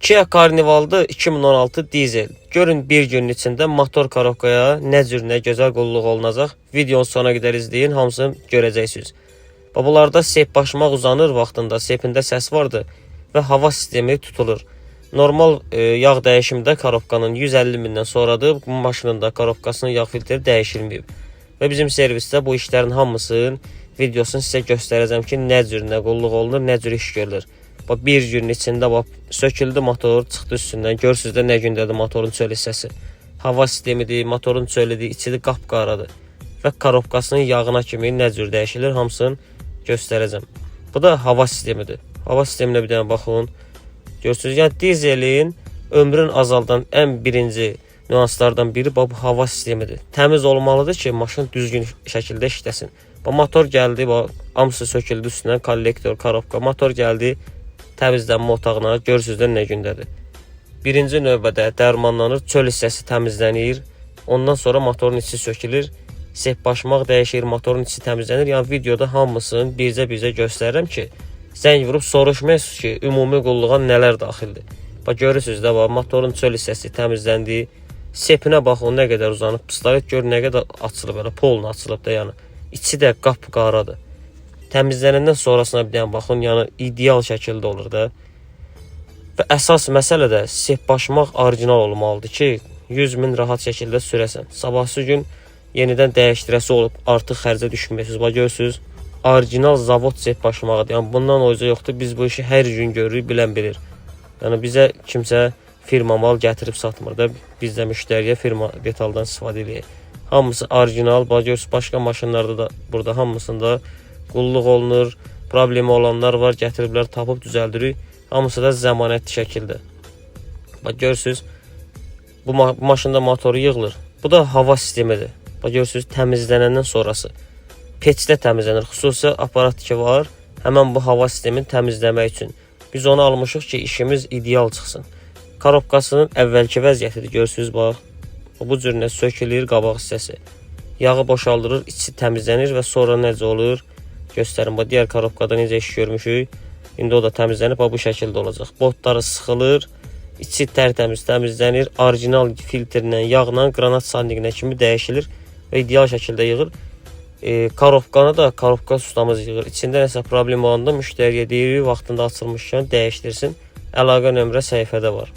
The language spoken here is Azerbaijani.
Kia Carnival'da 2016 dizel. Görün bir günün içində motor korobkaya nə cür nə gözəl qulluq olunacaq. Videonun sona qədər izləyin, hamısını görəcəksiniz. Bunlarda sep başmaq uzanır vaxtında, sepində səs vardı və hava sistemi tutulur. Normal yağ dəyişimdə korobkanın 150 mindən sonradır. Bu maşının da korobkasının yağ filtri dəyişilməyib. Və bizim servisdə bu işlərin hamısının videosunu sizə göstərəcəm ki, nə cür nə qulluq olunur, nə cür iş görülür. Bir günün içində söküldü motor, çıxdı üstündən. Görürsünüz də nə gündədir motorun çöl hissəsi. Hava sistemidir, motorun çölüdür, içi qapqaradır. Və korobkasının yağına kimi nə cür dəyişilir, hamısını göstərəcəm. Bu da hava sistemidir. Hava sisteminə bir dənə baxın. Görürsünüz, yəni dizelin ömrün azaldan ən birinci nüanslardan biri bu hava sistemidir. Təmiz olmalıdır ki, maşın düzgün şəkildə işləsin. Motor gəldi, hamısı söküldü üstündən, kollektor, korobka. Motor gəldi təmizlənmə otağına, görürsünüz də nə gündədir. Birinci növbədə dərmanlanır, çöl hissəsi təmizlənir. Ondan sonra motorun içi sökülür, sep başmaq dəyişir, motorun içi təmizlənir. Yəni videoda hamısını bircə göstərirəm ki, zəng vurub soruşmayasınız ki, ümumi qulluğa nələr daxildir. Görürsünüz də motorun çöl hissəsi təmizləndi. Sepinə baxın, nə qədər uzanıb, pistolet gör nə qədər açılıb, elə poluna açılıb da yəni. İçi də qapqaradır. Təmizlənəndən sonrasına bir dənə baxın, yəni ideal şəkildə olur da. Və əsas məsələ də sep başmaq orijinal olmalıdır ki, 100 min rahat şəkildə sürəsən. Sabahsı gün yenidən dəyişdirəsi olub, artıq xərcə düşməyəsiniz. Görürsünüz, orijinal zavod sep başmağıdır. Yəni bundan oyca yoxdur, biz bu işi hər gün görürük, bilən bilir. Yəni bizə kimsə firma mal gətirib satmır da, biz də müştəriyə firma detaldan istifadə edirik. Hamısı orijinal, görürsünüz, başqa maşınlarda da burada hamısında qulluq olunur, problemi olanlar var, gətiriblər, tapıb düzəldirik. Hamısı da zəmanətli şəkildə. Görürsünüz, bu maşında motoru yığılır. Bu da hava sistemidir. Görürsünüz, təmizlənəndən sonrası. Peçdə təmizlənir, xüsusi aparat ki var, həmən bu hava sistemini təmizləmək üçün. Biz onu almışıq ki, işimiz ideal çıxsın. Korobkasının əvvəlki vəziyyətidir, görürsünüz, bax. Bu cür sökülür qabaq hissəsi. Yağı boşaldırır, içi təmizlənir və sonra necə olur? Göstərin, digər korobkada necə iş görmüşük. İndi o da təmizlənib, bu şəkildə olacaq. Botları sıxılır, içi tərtəmiz təmizlənir. Orijinal filtrlə, yağla, qranat sandinqinə kimi dəyişilir və ideal şəkildə yığır. Korobkanı da korobka ustamız yığır. İçində nəsə problem olanda müştəriyə deyirik, vaxtında açılmışkən dəyişdirsin. Əlaqə nömrə səhifədə var.